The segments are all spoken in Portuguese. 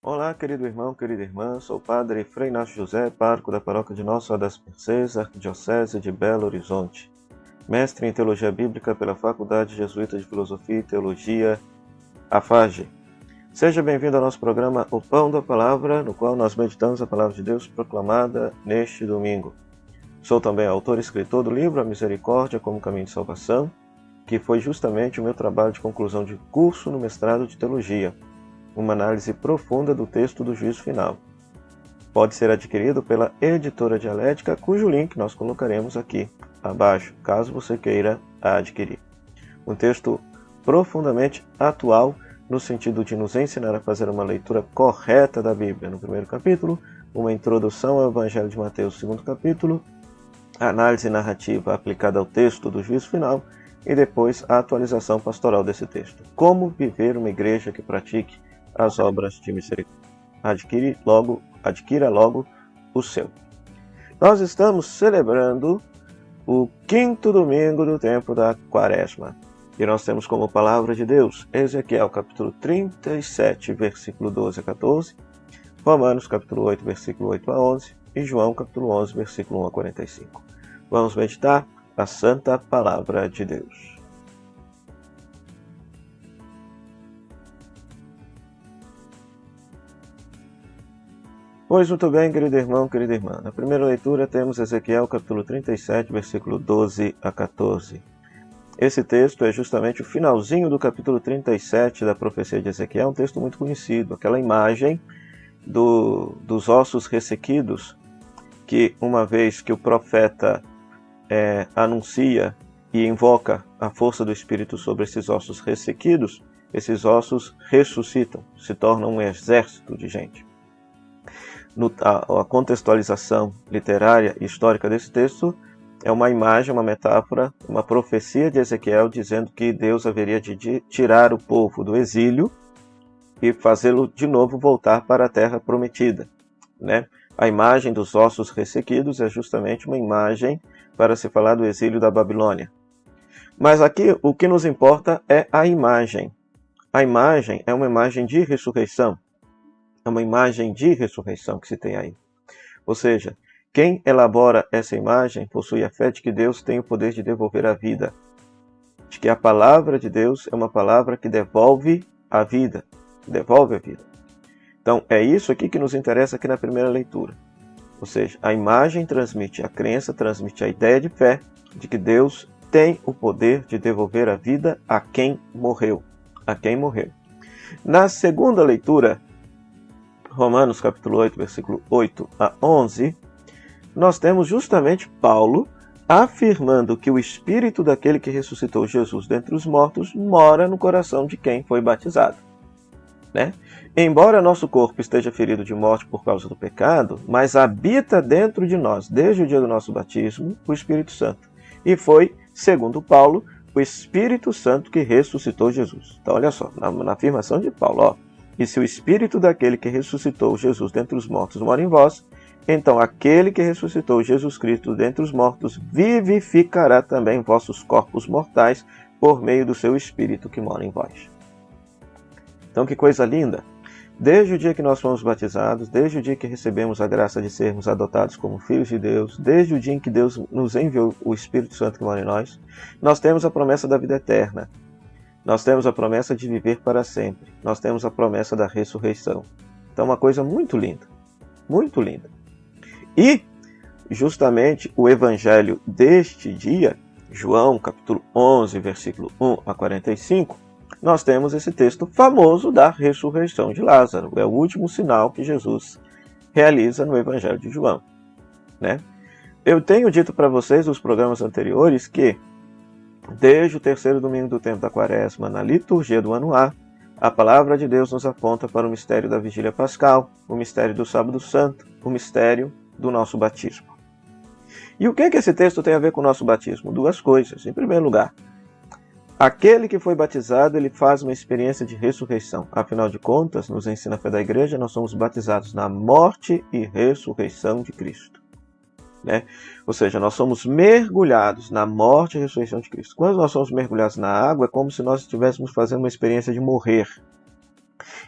Olá, querido irmão, querida irmã, sou o Padre Frei Inácio José, pároco da paróquia de Nossa Senhora das Mercês, Arquidiocese de Belo Horizonte, mestre em Teologia Bíblica pela Faculdade Jesuíta de Filosofia e Teologia, AFAGE. Seja bem-vindo ao nosso programa O Pão da Palavra, no qual nós meditamos a Palavra de Deus proclamada neste domingo. Sou também autor e escritor do livro A Misericórdia como Caminho de Salvação, que foi justamente o meu trabalho de conclusão de curso no mestrado de Teologia, uma análise profunda do texto do Juízo Final. Pode ser adquirido pela Editora Dialética, cujo link nós colocaremos aqui abaixo, caso você queira adquirir. Um texto profundamente atual, no sentido de nos ensinar a fazer uma leitura correta da Bíblia. No primeiro capítulo, uma introdução ao Evangelho de Mateus, no segundo capítulo, a análise narrativa aplicada ao texto do Juízo Final, e depois a atualização pastoral desse texto. Como viver uma igreja que pratique as obras de misericórdia. Adquira logo o seu. Nós estamos celebrando o 5º domingo do tempo da Quaresma. E nós temos como palavra de Deus Ezequiel capítulo 37, versículo 12 a 14, Romanos capítulo 8, versículo 8 a 11 e João capítulo 11, versículo 1 a 45. Vamos meditar a Santa Palavra de Deus. Pois muito bem, querido irmão, querida irmã. Na primeira leitura temos Ezequiel capítulo 37, versículo 12 a 14. Esse texto é justamente o finalzinho do capítulo 37 da profecia de Ezequiel, um texto muito conhecido, aquela imagem dos ossos ressequidos, que uma vez que o profeta anuncia e invoca a força do Espírito sobre esses ossos ressequidos, esses ossos ressuscitam, se tornam um exército de gente. A contextualização literária e histórica desse texto é uma imagem, uma metáfora, uma profecia de Ezequiel dizendo que Deus haveria de tirar o povo do exílio e fazê-lo de novo voltar para a terra prometida, né? A imagem dos ossos ressequidos é justamente uma imagem para se falar do exílio da Babilônia. Mas aqui o que nos importa é a imagem. A imagem é uma imagem de ressurreição. É uma imagem de ressurreição que se tem aí. Ou seja, quem elabora essa imagem possui a fé de que Deus tem o poder de devolver a vida. De que a palavra de Deus é uma palavra que devolve a vida. Devolve a vida. Então, é isso aqui que nos interessa aqui na primeira leitura. Ou seja, a imagem transmite a crença, transmite a ideia de fé de que Deus tem o poder de devolver a vida a quem morreu. A quem morreu. Na segunda leitura, Romanos capítulo 8, versículo 8 a 11, nós temos justamente Paulo afirmando que o Espírito daquele que ressuscitou Jesus dentre os mortos mora no coração de quem foi batizado. Né? Embora nosso corpo esteja ferido de morte por causa do pecado, mas habita dentro de nós, desde o dia do nosso batismo, o Espírito Santo. E foi, segundo Paulo, o Espírito Santo que ressuscitou Jesus. Então, olha só, na afirmação de Paulo, e se o Espírito daquele que ressuscitou Jesus dentre os mortos mora em vós, então aquele que ressuscitou Jesus Cristo dentre os mortos vivificará também vossos corpos mortais por meio do seu Espírito que mora em vós. Então que coisa linda! Desde o dia que nós fomos batizados, desde o dia que recebemos a graça de sermos adotados como filhos de Deus, desde o dia em que Deus nos enviou o Espírito Santo que mora em nós temos a promessa da vida eterna. Nós temos a promessa de viver para sempre. Nós temos a promessa da ressurreição. Então, uma coisa muito linda. Muito linda. E, justamente, o evangelho deste dia, João, capítulo 11, versículo 1 a 45, nós temos esse texto famoso da ressurreição de Lázaro. É o último sinal que Jesus realiza no evangelho de João. Né? Eu tenho dito para vocês nos programas anteriores que desde o 3º domingo do tempo da Quaresma, na liturgia do ano A, a palavra de Deus nos aponta para o mistério da Vigília Pascal, o mistério do Sábado Santo, o mistério do nosso batismo. E o que esse texto tem a ver com o nosso batismo? Duas coisas. Em primeiro lugar, aquele que foi batizado, ele faz uma experiência de ressurreição. Afinal de contas, nos ensina a fé da igreja, nós somos batizados na morte e ressurreição de Cristo. Né? Ou seja, nós somos mergulhados na morte e ressurreição de Cristo. Quando nós somos mergulhados na água, é como se nós estivéssemos fazendo uma experiência de morrer.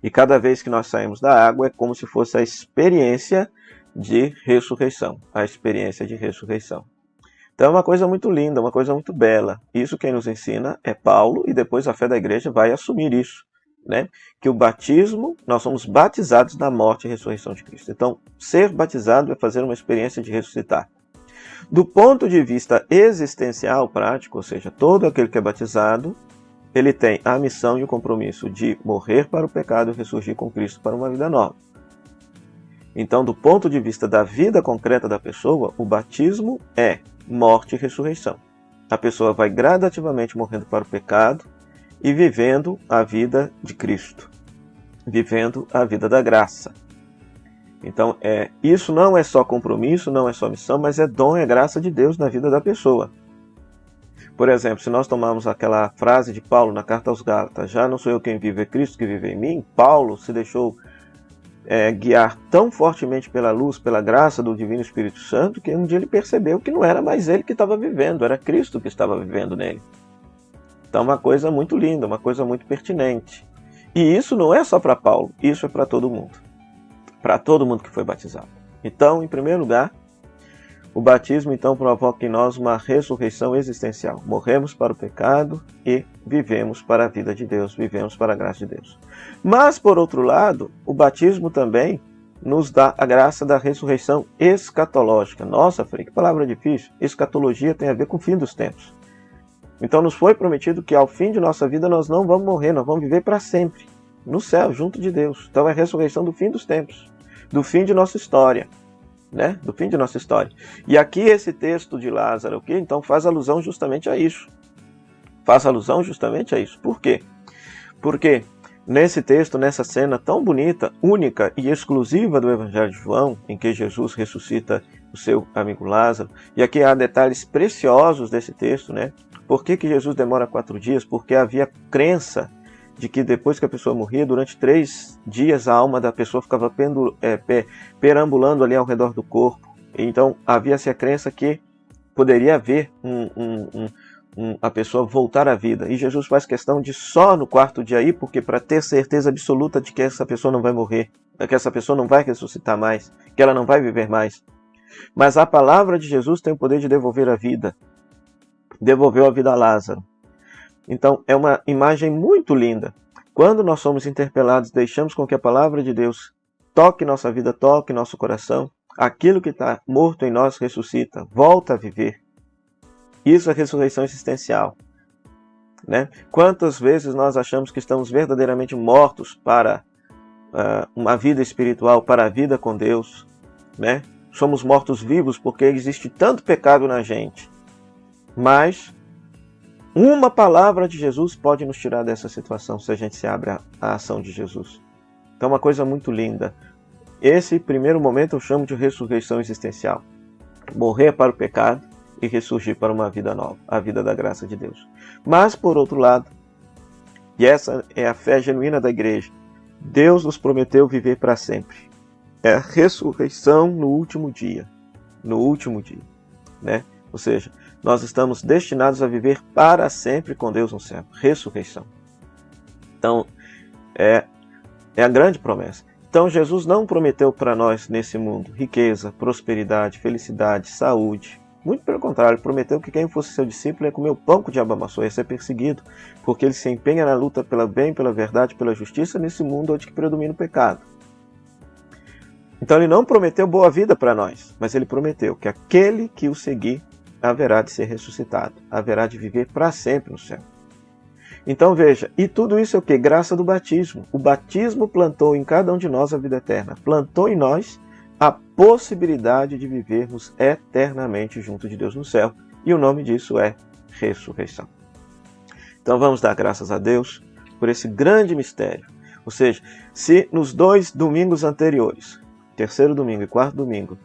E cada vez que nós saímos da água é como se fosse a experiência de ressurreição. A experiência de ressurreição. Então é uma coisa muito linda, uma coisa muito bela. Isso quem nos ensina é Paulo, e depois a fé da igreja vai assumir isso, né? Que o batismo, nós somos batizados na morte e ressurreição de Cristo. Então, ser batizado é fazer uma experiência de ressuscitar. Do ponto de vista existencial, prático, ou seja, todo aquele que é batizado, ele tem a missão e o compromisso de morrer para o pecado e ressurgir com Cristo para uma vida nova. Então, do ponto de vista da vida concreta da pessoa, o batismo é morte e ressurreição. A pessoa vai gradativamente morrendo para o pecado e vivendo a vida de Cristo, vivendo a vida da graça. Então, isso não é só compromisso, não é só missão, mas é dom, é graça de Deus na vida da pessoa. Por exemplo, se nós tomarmos aquela frase de Paulo na carta aos Gálatas, já não sou eu quem vive, é Cristo que vive em mim, Paulo se deixou guiar tão fortemente pela luz, pela graça do Divino Espírito Santo, que um dia ele percebeu que não era mais ele que estava vivendo, era Cristo que estava vivendo nele. Então, uma coisa muito linda, uma coisa muito pertinente. E isso não é só para Paulo, isso é para todo mundo. Para todo mundo que foi batizado. Então, em primeiro lugar, o batismo então provoca em nós uma ressurreição existencial. Morremos para o pecado e vivemos para a vida de Deus, vivemos para a graça de Deus. Mas, por outro lado, o batismo também nos dá a graça da ressurreição escatológica. Nossa, Frei, que palavra difícil. Escatologia tem a ver com o fim dos tempos. Então nos foi prometido que ao fim de nossa vida nós não vamos morrer, nós vamos viver para sempre, no céu, junto de Deus. Então é a ressurreição do fim dos tempos, do fim de nossa história, né? Do fim de nossa história. E aqui esse texto de Lázaro, okay? Então faz alusão justamente a isso. Faz alusão justamente a isso. Por quê? Porque nesse texto, nessa cena tão bonita, única e exclusiva do Evangelho de João, em que Jesus ressuscita o seu amigo Lázaro, e aqui há detalhes preciosos desse texto, né? Por que Jesus demora 4 dias? Porque havia crença de que depois que a pessoa morria, durante 3 dias a alma da pessoa ficava perambulando ali ao redor do corpo. Então havia-se a crença que poderia haver a pessoa voltar à vida. E Jesus faz questão de só no 4º dia ir, porque para ter certeza absoluta de que essa pessoa não vai morrer, que essa pessoa não vai ressuscitar mais, que ela não vai viver mais. Mas a palavra de Jesus tem o poder de devolver a vida. Devolveu a vida a Lázaro. Então é uma imagem muito linda. Quando nós somos interpelados, deixamos com que a palavra de Deus toque nossa vida, toque nosso coração, aquilo que está morto em nós ressuscita, volta a viver. Isso é ressurreição existencial, né? Quantas vezes nós achamos que estamos verdadeiramente mortos para uma vida espiritual, para a vida com Deus, né? Somos mortos vivos porque existe tanto pecado na gente. Mas uma palavra de Jesus pode nos tirar dessa situação se a gente se abre à ação de Jesus. Então é uma coisa muito linda. Esse primeiro momento eu chamo de ressurreição existencial. Morrer para o pecado e ressurgir para uma vida nova, a vida da graça de Deus. Mas, por outro lado, e essa é a fé genuína da igreja, Deus nos prometeu viver para sempre. É a ressurreição no último dia. No último dia, né? Ou seja, nós estamos destinados a viver para sempre com Deus no céu. Ressurreição. Então, é a grande promessa. Então, Jesus não prometeu para nós nesse mundo riqueza, prosperidade, felicidade, saúde. Muito pelo contrário, prometeu que quem fosse seu discípulo ia comer o pão que o diabo amassou, ia ser perseguido, porque ele se empenha na luta pelo bem, pela verdade, pela justiça, nesse mundo onde que predomina o pecado. Então, ele não prometeu boa vida para nós, mas ele prometeu que aquele que o seguir haverá de ser ressuscitado, haverá de viver para sempre no céu. Então veja, e tudo isso é o que? Graça do batismo. O batismo plantou em cada um de nós a vida eterna, plantou em nós a possibilidade de vivermos eternamente junto de Deus no céu, e o nome disso é ressurreição. Então vamos dar graças a Deus por esse grande mistério. Ou seja, se nos 2 domingos anteriores, 3º domingo e 4º domingo,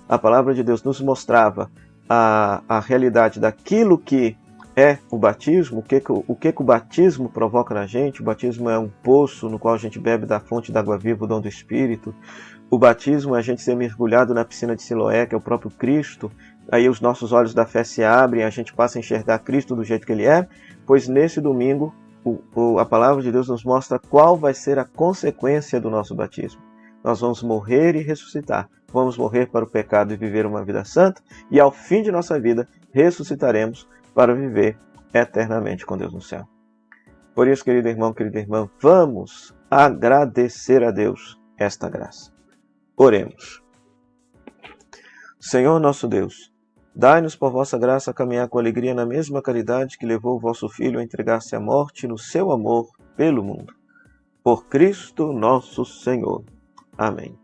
a palavra de Deus nos mostrava a realidade daquilo que é o batismo, o que o batismo provoca na gente. O batismo é um poço no qual a gente bebe da fonte da água viva, o dom do Espírito. O batismo é a gente ser mergulhado na piscina de Siloé, que é o próprio Cristo. Aí os nossos olhos da fé se abrem, a gente passa a enxergar Cristo do jeito que Ele é. Pois nesse domingo a palavra de Deus nos mostra qual vai ser a consequência do nosso batismo. Nós vamos morrer e ressuscitar. Vamos morrer para o pecado e viver uma vida santa, e ao fim de nossa vida ressuscitaremos para viver eternamente com Deus no céu. Por isso, querido irmão, querida irmã, vamos agradecer a Deus esta graça. Oremos. Senhor nosso Deus, dai-nos por vossa graça caminhar com alegria na mesma caridade que levou o vosso Filho a entregar-se à morte no seu amor pelo mundo. Por Cristo nosso Senhor. Amém.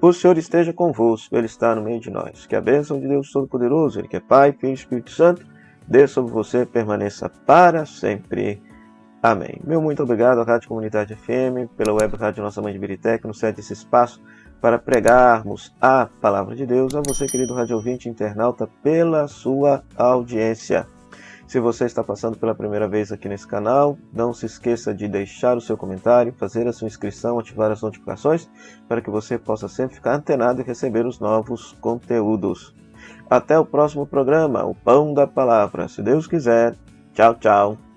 O Senhor esteja convosco, Ele está no meio de nós. Que a bênção de Deus Todo-Poderoso, Ele que é Pai, Filho e Espírito Santo, dê sobre você e permaneça para sempre. Amém. Meu muito obrigado à Rádio Comunidade FM, pela web Rádio Nossa Mãe de Birité, que nos cede esse espaço para pregarmos a Palavra de Deus. A você, querido rádio ouvinte internauta, pela sua audiência. Se você está passando pela primeira vez aqui nesse canal, não se esqueça de deixar o seu comentário, fazer a sua inscrição, ativar as notificações, para que você possa sempre ficar antenado e receber os novos conteúdos. Até o próximo programa, o Pão da Palavra. Se Deus quiser. Tchau, tchau.